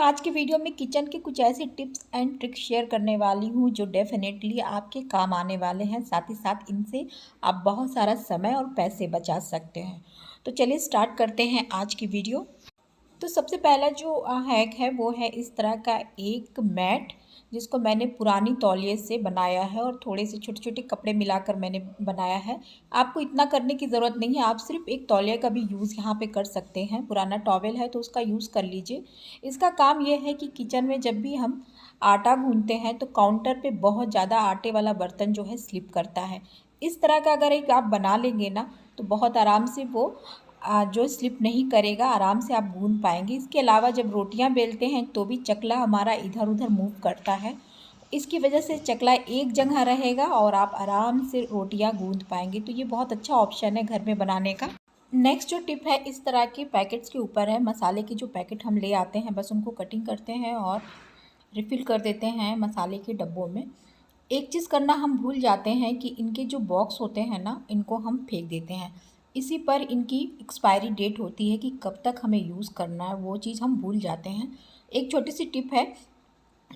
आज की वीडियो में किचन के कुछ ऐसे टिप्स एंड ट्रिक्स शेयर करने वाली हूँ जो डेफिनेटली आपके काम आने वाले हैं। साथ ही साथ इनसे आप बहुत सारा समय और पैसे बचा सकते हैं। तो चलिए स्टार्ट करते हैं आज की वीडियो। तो सबसे पहला जो हैक है वो है इस तरह का एक मैट, जिसको मैंने पुरानी तौलिए से बनाया है और थोड़े से छोटे छोटे कपड़े मिलाकर मैंने बनाया है। आपको इतना करने की ज़रूरत नहीं है, आप सिर्फ एक तौलिए का भी यूज़ यहाँ पे कर सकते हैं। पुराना टॉवेल है तो उसका यूज़ कर लीजिए। इसका काम ये है कि किचन में जब भी हम आटा गूंथते हैं तो काउंटर पे बहुत ज़्यादा आटे वाला बर्तन जो है स्लिप करता है। इस तरह का अगर एक आप बना लेंगे ना तो बहुत आराम से वो जो स्लिप नहीं करेगा, आराम से आप गूंथ पाएंगे। इसके अलावा जब रोटियां बेलते हैं तो भी चकला हमारा इधर उधर मूव करता है। इसकी वजह से चकला एक जगह रहेगा और आप आराम से रोटियां गूंथ पाएंगे। तो ये बहुत अच्छा ऑप्शन है घर में बनाने का। नेक्स्ट जो टिप है इस तरह के पैकेट्स के ऊपर है। मसाले के जो पैकेट हम ले आते हैं बस उनको कटिंग करते हैं और रिफ़िल कर देते हैं मसाले के डब्बों में। एक चीज़ करना हम भूल जाते हैं कि इनके जो बॉक्स होते हैं ना, इनको हम फेंक देते हैं। इसी पर इनकी एक्सपायरी डेट होती है कि कब तक हमें यूज़ करना है, वो चीज़ हम भूल जाते हैं। एक छोटी सी टिप है,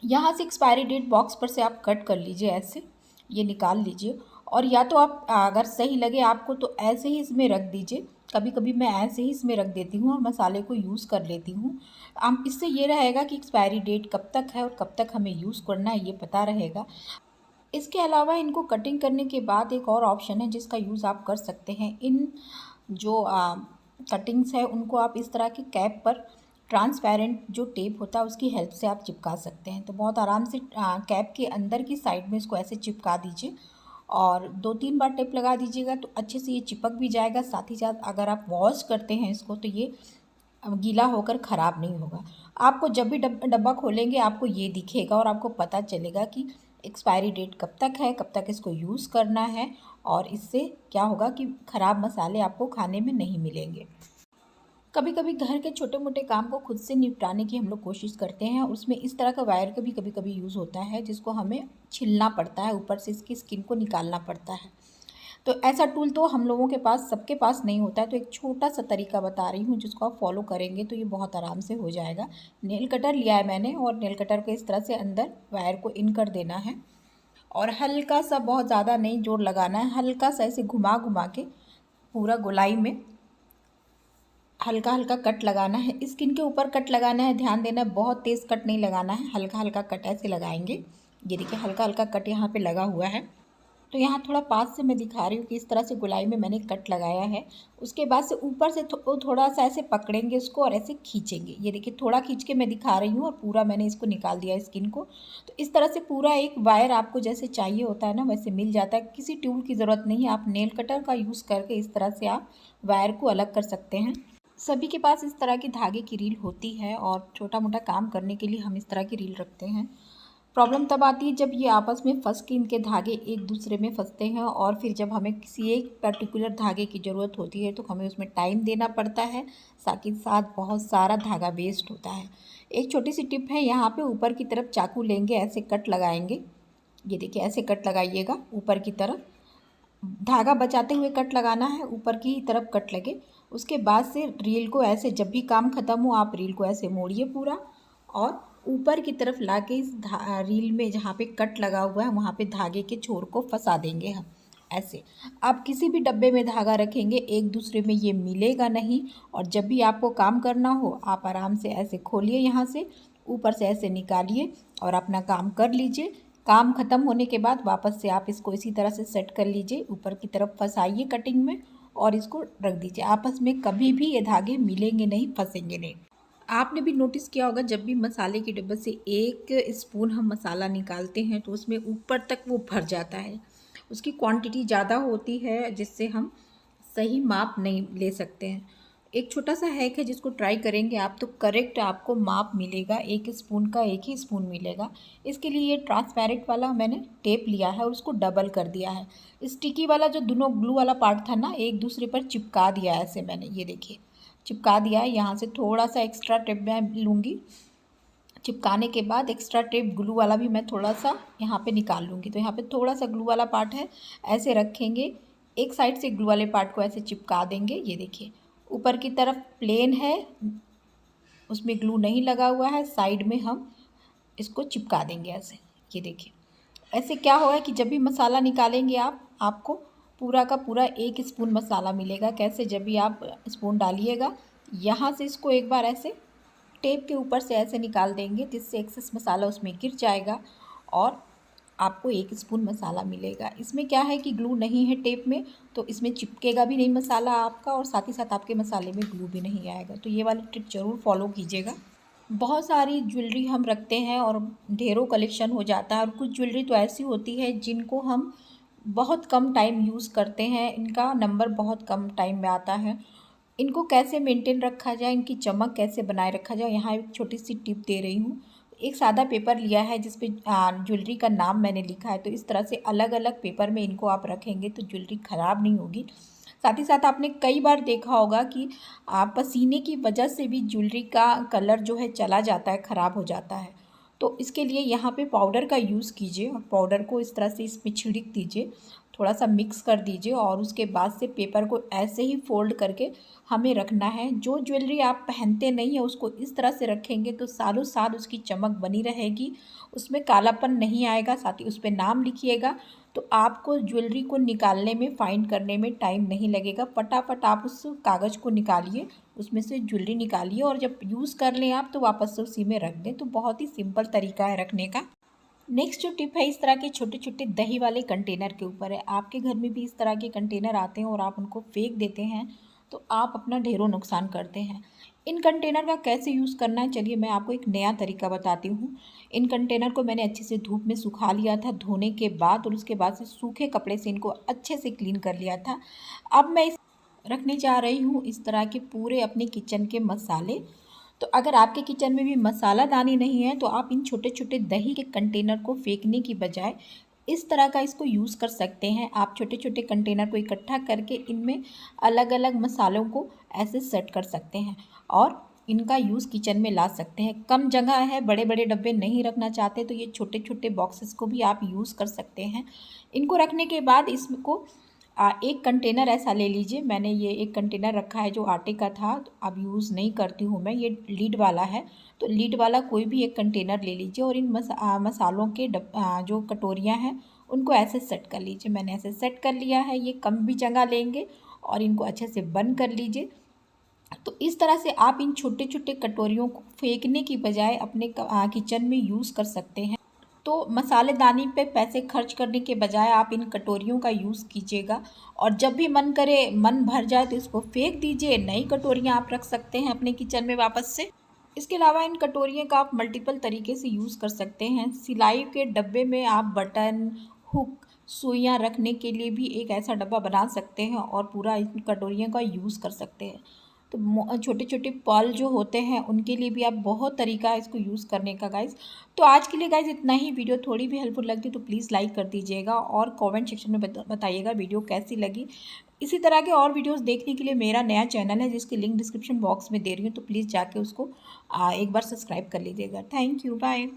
यहाँ से एक्सपायरी डेट बॉक्स पर से आप कट कर लीजिए, ऐसे ये निकाल लीजिए। और या तो आप अगर सही लगे आपको तो ऐसे ही इसमें रख दीजिए। कभी कभी मैं ऐसे ही इसमें रख देती हूँ और मसाले को यूज़ कर लेती हूँ। हम इससे ये रहेगा कि एक्सपायरी डेट कब तक है और कब तक हमें यूज़ करना है, ये पता रहेगा। इसके अलावा इनको कटिंग करने के बाद एक और ऑप्शन है जिसका यूज़ आप कर सकते हैं। इन जो कटिंग्स है उनको आप इस तरह की कैप पर ट्रांसपेरेंट जो टेप होता है उसकी हेल्प से आप चिपका सकते हैं। तो बहुत आराम से कैप के अंदर की साइड में इसको ऐसे चिपका दीजिए और 2-3 बार टेप लगा दीजिएगा तो अच्छे से ये चिपक भी जाएगा। साथ ही साथ अगर आप वॉश करते हैं इसको तो ये गीला होकर ख़राब नहीं होगा। आपको जब भी डब्बा खोलेंगे आपको ये दिखेगा और आपको पता चलेगा कि एक्सपायरी डेट कब तक है, कब तक इसको यूज़ करना है। और इससे क्या होगा कि ख़राब मसाले आपको खाने में नहीं मिलेंगे। कभी कभी घर के छोटे मोटे काम को खुद से निपटाने की हम लोग कोशिश करते हैं, उसमें इस तरह का वायर का भी कभी कभी यूज़ होता है जिसको हमें छिलना पड़ता है, ऊपर से इसकी स्किन को निकालना पड़ता है। तो ऐसा टूल तो हम लोगों के पास, सबके पास नहीं होता है। तो एक छोटा सा तरीका बता रही हूँ जिसको आप फॉलो करेंगे तो ये बहुत आराम से हो जाएगा। नेल कटर लिया है मैंने और नेल कटर को इस तरह से अंदर वायर को इन कर देना है और हल्का सा, बहुत ज़्यादा नहीं जोर लगाना है, हल्का सा ऐसे घुमा घुमा के पूरा गोलाई में हल्का हल्का कट लगाना है। स्किन के ऊपर कट लगाना है, ध्यान देना है, बहुत तेज़ कट नहीं लगाना है, हल्का हल्का कट ऐसे लगाएंगे। ये देखिए हल्का हल्का कट यहाँ पे लगा हुआ है। तो यहाँ थोड़ा पास से मैं दिखा रही हूँ कि इस तरह से गोलाई में मैंने कट लगाया है। उसके बाद से ऊपर से थोड़ा सा ऐसे पकड़ेंगे इसको और ऐसे खींचेंगे। ये देखिए थोड़ा खींच के मैं दिखा रही हूँ और पूरा मैंने इसको निकाल दिया स्किन को। तो इस तरह से पूरा एक वायर आपको जैसे चाहिए होता है ना वैसे मिल जाता है। किसी ट्यूल की ज़रूरत नहीं है, आप नेल कटर का यूज़ करके इस तरह से आप वायर को अलग कर सकते हैं। सभी के पास इस तरह की धागे की रील होती है और छोटा मोटा काम करने के लिए हम इस तरह की रील रखते हैं। प्रॉब्लम तब आती है जब ये आपस में फंस के इनके धागे एक दूसरे में फंसते हैं और फिर जब हमें किसी एक पर्टिकुलर धागे की ज़रूरत होती है तो हमें उसमें टाइम देना पड़ता है, साथ ही साथ बहुत सारा धागा वेस्ट होता है। एक छोटी सी टिप है, यहाँ पे ऊपर की तरफ चाकू लेंगे, ऐसे कट लगाएंगे। ये देखिए ऐसे कट लगाइएगा ऊपर की तरफ, धागा बचाते हुए कट लगाना है, ऊपर की तरफ कट लगे। उसके बाद से रील को ऐसे, जब भी काम ख़त्म हो आप रील को ऐसे मोड़िए पूरा और ऊपर की तरफ लाके इस रील में जहाँ पे कट लगा हुआ है वहाँ पे धागे के छोर को फंसा देंगे हम ऐसे। आप किसी भी डब्बे में धागा रखेंगे एक दूसरे में ये मिलेगा नहीं। और जब भी आपको काम करना हो आप आराम से ऐसे खोलिए, यहाँ से ऊपर से ऐसे निकालिए और अपना काम कर लीजिए। काम ख़त्म होने के बाद वापस से आप इसको इसी तरह से सेट कर लीजिए, ऊपर की तरफ फंसाइए कटिंग में और इसको रख दीजिए। आपस में कभी भी ये धागे मिलेंगे नहीं, फंसेंगे नहीं। आपने भी नोटिस किया होगा जब भी मसाले के डिब्बे से एक स्पून हम मसाला निकालते हैं तो उसमें ऊपर तक वो भर जाता है। उसकी क्वांटिटी ज़्यादा होती है जिससे हम सही माप नहीं ले सकते हैं। एक छोटा सा हैक है जिसको ट्राई करेंगे आप तो करेक्ट आपको माप मिलेगा, एक स्पून का एक ही स्पून मिलेगा। इसके लिए ये ट्रांसपेरेंट वाला मैंने टेप लिया है और उसको डबल कर दिया है। स्टिकी वाला जो दोनों ग्लू वाला पार्ट था ना, एक दूसरे पर चिपका दिया है ऐसे मैंने, ये देखिए चिपका दिया है। यहाँ से थोड़ा सा एक्स्ट्रा टेप मैं लूँगी, चिपकाने के बाद एक्स्ट्रा टेप ग्लू वाला भी मैं थोड़ा सा यहाँ पे निकाल लूँगी। तो यहाँ पे थोड़ा सा ग्लू वाला पार्ट है, ऐसे रखेंगे, एक साइड से ग्लू वाले पार्ट को ऐसे चिपका देंगे। ये देखिए ऊपर की तरफ प्लेन है, उसमें ग्लू नहीं लगा हुआ है, साइड में हम इसको चिपका देंगे ऐसे। ये देखिए, ऐसे क्या होगा कि जब भी मसाला निकालेंगे आपको पूरा का पूरा 1 स्पून मसाला मिलेगा। कैसे? जब भी आप स्पून डालिएगा, यहाँ से इसको एक बार ऐसे टेप के ऊपर से ऐसे निकाल देंगे, जिससे एक्सेस मसाला उसमें गिर जाएगा और आपको 1 स्पून मसाला मिलेगा। इसमें क्या है कि ग्लू नहीं है टेप में, तो इसमें चिपकेगा भी नहीं मसाला आपका और साथ ही साथ आपके मसाले में ग्लू भी नहीं आएगा। तो ये वाली ट्रिक ज़रूर फॉलो कीजिएगा। बहुत सारी ज्वेलरी हम रखते हैं और ढेरों कलेक्शन हो जाता है, और कुछ ज्वेलरी तो ऐसी होती है जिनको हम बहुत कम टाइम यूज़ करते हैं, इनका नंबर बहुत कम टाइम में आता है। इनको कैसे मेंटेन रखा जाए, इनकी चमक कैसे बनाए रखा जाए, यहाँ एक छोटी सी टिप दे रही हूँ। एक सादा पेपर लिया है जिस पे ज्वेलरी का नाम मैंने लिखा है, तो इस तरह से अलग अलग पेपर में इनको आप रखेंगे तो ज्वेलरी ख़राब नहीं होगी। साथ ही साथ आपने कई बार देखा होगा कि पसीने की वजह से भी ज्वेलरी का कलर जो है चला जाता है, ख़राब हो जाता है। तो इसके लिए यहाँ पे पाउडर का यूज़ कीजिए और पाउडर को इस तरह से इसमें छिड़क दीजिए, थोड़ा सा मिक्स कर दीजिए और उसके बाद से पेपर को ऐसे ही फोल्ड करके हमें रखना है। जो ज्वेलरी आप पहनते नहीं हैं उसको इस तरह से रखेंगे तो सालों साल उसकी चमक बनी रहेगी, उसमें कालापन नहीं आएगा। साथ ही उस पर नाम लिखिएगा, तो आपको ज्वेलरी को निकालने में, फाइंड करने में टाइम नहीं लगेगा। फटाफट आप उस कागज़ को निकालिए, उसमें से ज्वेलरी निकालिए और जब यूज़ कर लें आप तो वापस से उसी में रख दें। तो बहुत ही सिंपल तरीका है रखने का। नेक्स्ट जो टिप है इस तरह के छोटे छोटे दही वाले कंटेनर के ऊपर है। आपके घर में भी इस तरह के कंटेनर आते हैं और आप उनको फेंक देते हैं, तो आप अपना ढेरों नुकसान करते हैं। इन कंटेनर का कैसे यूज़ करना है, चलिए मैं आपको एक नया तरीका बताती हूँ। इन कंटेनर को मैंने अच्छे से धूप में सुखा लिया था धोने के बाद, और उसके बाद से सूखे कपड़े से इनको अच्छे से क्लीन कर लिया था। अब मैं इस रखने जा रही हूँ इस तरह के पूरे अपने किचन के मसाले। तो अगर आपके किचन में भी मसालादानी नहीं है तो आप इन छोटे छोटे दही के कंटेनर को फेंकने की बजाय इस तरह का इसको यूज़ कर सकते हैं। आप छोटे छोटे कंटेनर को इकट्ठा करके इनमें अलग अलग मसालों को ऐसे सेट कर सकते हैं और इनका यूज़ किचन में ला सकते हैं। कम जगह है, बड़े बड़े डब्बे नहीं रखना चाहते तो ये छोटे छोटे बॉक्सेस को भी आप यूज़ कर सकते हैं। इनको रखने के बाद इसको एक कंटेनर ऐसा ले लीजिए। मैंने ये एक कंटेनर रखा है जो आटे का था, तो अब यूज़ नहीं करती हूँ मैं, ये लीड वाला है। तो लीड वाला कोई भी एक कंटेनर ले लीजिए और इन मसालों के जो कटोरियाँ हैं उनको ऐसे सेट कर लीजिए। मैंने ऐसे सेट कर लिया है, ये कम भी जगह लेंगे और इनको अच्छे से बंद कर लीजिए। तो इस तरह से आप इन छोटे छोटे कटोरियों को फेंकने की बजाय अपने किचन में यूज़ कर सकते हैं। तो मसालेदानी पे पैसे खर्च करने के बजाय आप इन कटोरियों का यूज़ कीजिएगा और जब भी मन करे, मन भर जाए तो इसको फेंक दीजिए। नई कटोरियाँ आप रख सकते हैं अपने किचन में वापस से। इसके अलावा इन कटोरियों का आप मल्टीपल तरीके से यूज़ कर सकते हैं। सिलाई के डब्बे में आप बटन, हुक, सुइयाँ रखने के लिए भी एक ऐसा डब्बा बना सकते हैं और पूरा इन कटोरियों का यूज़ कर सकते हैं। तो छोटे छोटे पर्ल जो होते हैं उनके लिए भी आप बहुत तरीका है इसको यूज़ करने का गाइज़। तो आज के लिए गाइज़ इतना ही। वीडियो थोड़ी भी हेल्पफुल लगती तो प्लीज़ लाइक कर दीजिएगा और कमेंट सेक्शन में बताइएगा वीडियो कैसी लगी। इसी तरह के और वीडियोस देखने के लिए मेरा नया चैनल है जिसकी लिंक डिस्क्रिप्शन बॉक्स में दे रही हूँ, तो प्लीज़ जाके उसको एक बार सब्सक्राइब कर लीजिएगा। Thank you, bye.